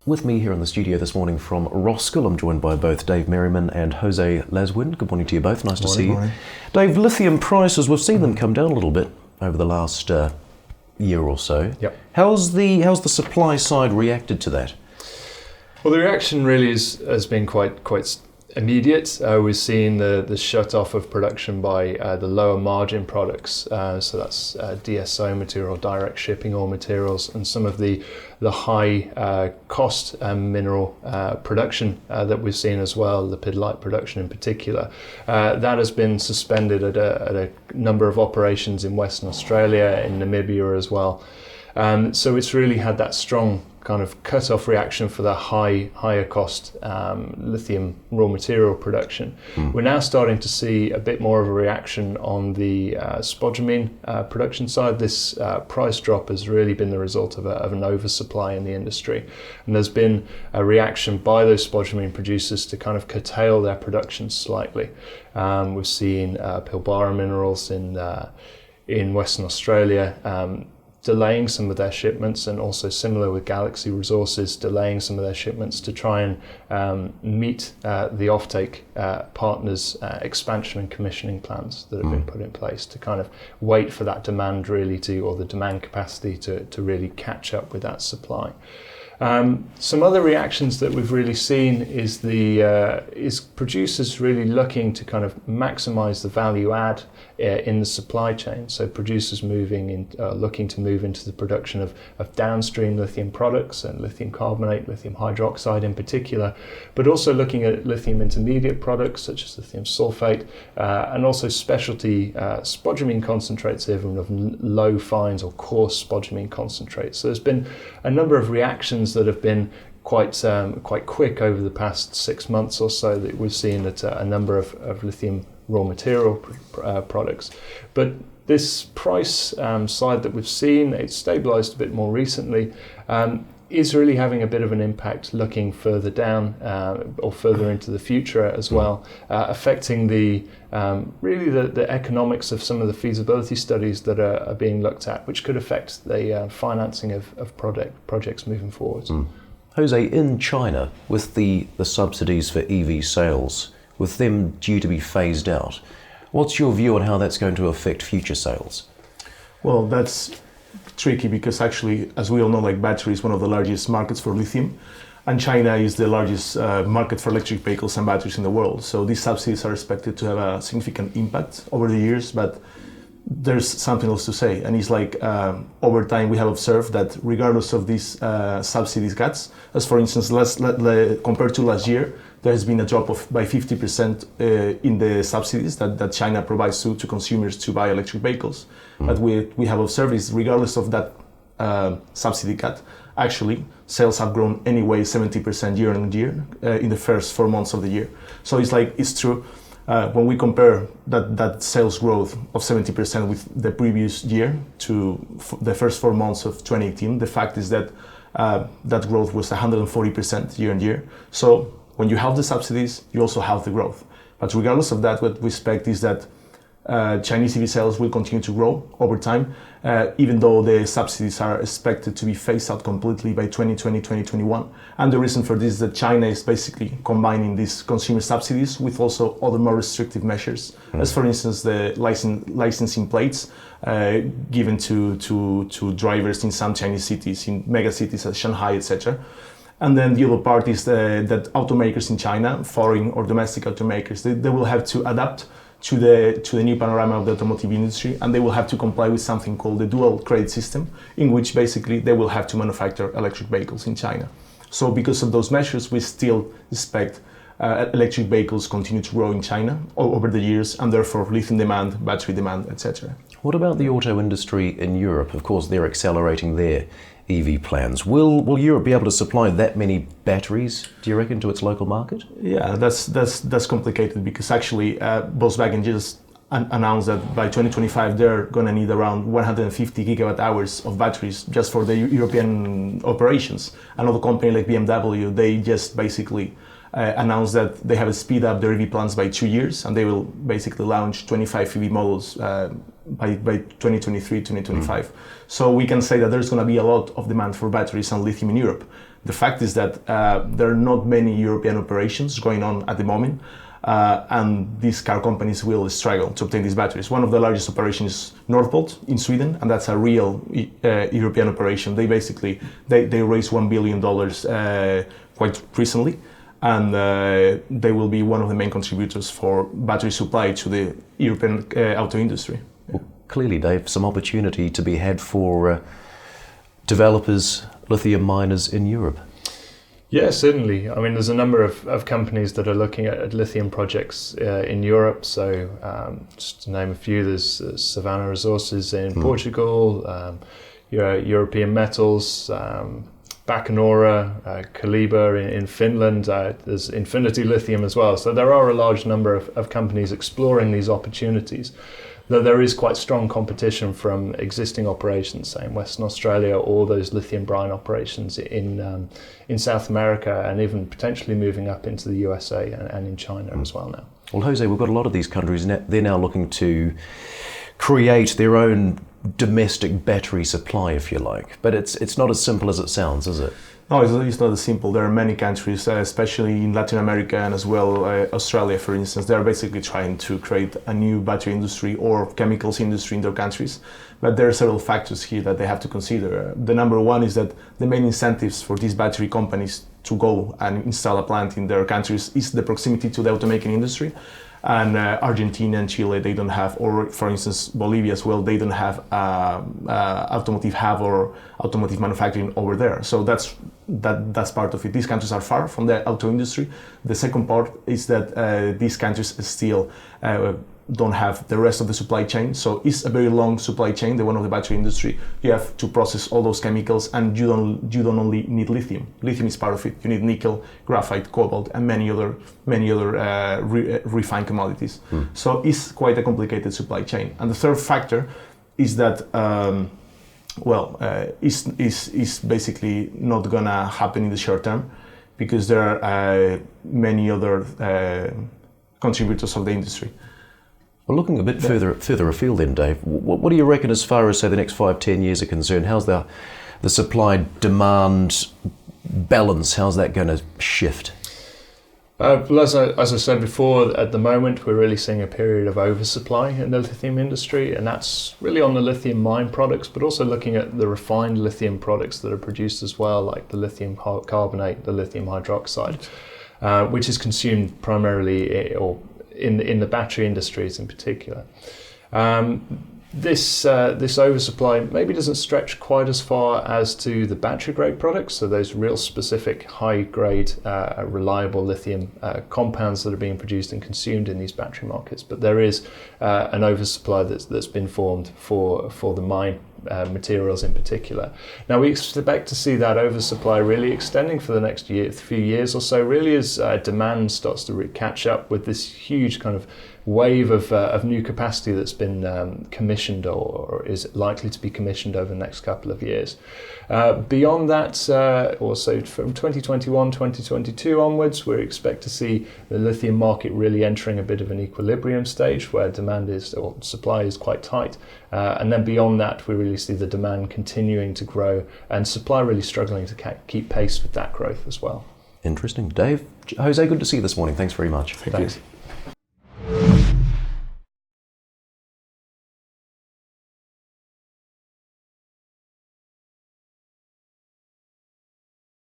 With me here in the studio this morning from Roskill, I'm joined by both Dave Merriman and Jose Lazuen. Good morning to you both, nice to see you. Dave, lithium prices, we've seen them come down a little bit over the last year or so. Yep. How's the supply side reacted to that? Well, the reaction really has been quite immediate. We've seen the shut off of production by the lower margin products. So that's DSO material, direct shipping ore materials, and some of the high cost mineral production that we've seen as well, lepidolite production in particular. That has been suspended at a number of operations in Western Australia, in Namibia as well. So it's really had that strong kind of cut-off reaction for the higher cost lithium raw material production. We're now starting to see a bit more of a reaction on the spodumene production side. This price drop has really been the result of an oversupply in the industry, and there's been a reaction by those spodumene producers to kind of curtail their production slightly. We've seen Pilbara Minerals in Western Australia delaying some of their shipments, and also similar with Galaxy Resources delaying some of their shipments to try and meet the offtake partners' expansion and commissioning plans that have been put in place to kind of wait for that demand really or the demand capacity to really catch up with that supply. Some other reactions that we've really seen is producers really looking to kind of maximize the value add in the supply chain. So producers looking to move into the production of downstream lithium products and lithium carbonate, lithium hydroxide in particular, but also looking at lithium intermediate products such as lithium sulphate and also specialty spodumene concentrates, even of low fines or coarse spodumene concentrates. So there's been a number of reactions that have been quite quick over the past 6 months or so that we've seen at a number of lithium raw material products. But this price side that we've seen, it's stabilized a bit more recently, is really having a bit of an impact looking further down or further into the future as well, affecting the economics of some of the feasibility studies that are being looked at, which could affect the financing of projects moving forward. Jose, in China, with the subsidies for EV sales, with them due to be phased out, what's your view on how that's going to affect future sales? Well, that's tricky because actually, as we all know, like battery is one of the largest markets for lithium, and China is the largest market for electric vehicles and batteries in the world. So these subsidies are expected to have a significant impact over the years, but there's something else to say, and it's like over time we have observed that regardless of these subsidies cuts, as for instance, compared to last year, there has been a drop by 50% in the subsidies that China provides to consumers to buy electric vehicles. But we have observed is regardless of that subsidy cut, actually sales have grown anyway 70% year on year in the first 4 months of the year. So it's true. When we compare that sales growth of 70% with the previous year to the first 4 months of 2018, the fact is that that growth was 140% year on year. So when you have the subsidies, you also have the growth. But regardless of that, what we expect is that Chinese EV sales will continue to grow over time, even though the subsidies are expected to be phased out completely by 2020, 2021. And the reason for this is that China is basically combining these consumer subsidies with also other more restrictive measures, as for instance, the licensing plates given to drivers in some Chinese cities, in mega cities as Shanghai, etc. And then the other part is that automakers in China, foreign or domestic automakers, they will have to adapt to the new panorama of the automotive industry, and they will have to comply with something called the dual credit system, in which basically they will have to manufacture electric vehicles in China. So because of those measures, we still expect electric vehicles continue to grow in China over the years, and therefore lithium demand, battery demand, etc. What about the auto industry in Europe? Of course, they're accelerating their EV plans. Will Europe be able to supply that many batteries, do you reckon, to its local market? Yeah, that's complicated because actually Volkswagen just announced that by 2025 they're going to need around 150 gigawatt hours of batteries just for the European operations. Another company like BMW, they just basically announced that they have speed up their EV plans by 2 years, and they will basically launch 25 EV models by 2023, 2025. So we can say that there's going to be a lot of demand for batteries and lithium in Europe. The fact is that there are not many European operations going on at the moment, and these car companies will struggle to obtain these batteries. One of the largest operations is Northvolt in Sweden, and that's a real European operation. They basically they raised $1 billion quite recently, and they will be one of the main contributors for battery supply to the European auto industry. Well, clearly, Dave, some opportunity to be had for developers, lithium miners in Europe. Yeah, certainly. I mean, there's a number of companies that are looking at lithium projects in Europe. So just to name a few, there's Savannah Resources in Portugal, European Metals, Bacanora, Kaliber in Finland. There's Infinity Lithium as well. So there are a large number of companies exploring these opportunities. Though there is quite strong competition from existing operations, say in Western Australia, or those lithium brine operations in South America, and even potentially moving up into the USA and in China as well now. Well, Jose, we've got a lot of these countries, they're now looking to create their own domestic battery supply, if you like. But it's not as simple as it sounds, is it? No, it's not as simple. There are many countries, especially in Latin America and as well Australia, for instance. They are basically trying to create a new battery industry or chemicals industry in their countries. But there are several factors here that they have to consider. The number one is that the main incentives for these battery companies to go and install a plant in their countries is the proximity to the automaking industry. And Argentina and Chile, they don't have, or for instance Bolivia as well, they don't have automotive hub or automotive manufacturing over there. So that's part of it. These countries are far from the auto industry. The second part is that these countries still don't have the rest of the supply chain. So it's a very long supply chain, the one of the battery industry. You have to process all those chemicals, and you don't only need lithium. Lithium is part of it. You need nickel, graphite, cobalt, and many other refined commodities. So it's quite a complicated supply chain. And the third factor is that is basically not gonna happen in the short term, because there are many other contributors of the industry. Well, looking a bit further afield then, Dave, what do you reckon as far as, say, the next 5-10 years are concerned? How's the supply-demand balance, how's that going to shift? Well, as I said before, at the moment we're really seeing a period of oversupply in the lithium industry, and that's really on the lithium mine products, but also looking at the refined lithium products that are produced as well, like the lithium carbonate, the lithium hydroxide, which is consumed primarily in the battery industries in particular. This oversupply maybe doesn't stretch quite as far as to the battery grade products, so those real specific high grade reliable lithium compounds that are being produced and consumed in these battery markets, but there is an oversupply that's been formed for the mine materials in particular. Now we expect to see that oversupply really extending for the next few years or so, really as demand starts to catch up with this huge kind of wave of new capacity that's been commissioned or is likely to be commissioned over the next couple of years. Beyond that, also from 2021, 2022 onwards, we expect to see the lithium market really entering a bit of an equilibrium stage where demand is, or supply is quite tight. And then beyond that, we really see the demand continuing to grow and supply really struggling to keep pace with that growth as well. Interesting. Dave, Jose, good to see you this morning. Thanks very much. Thanks.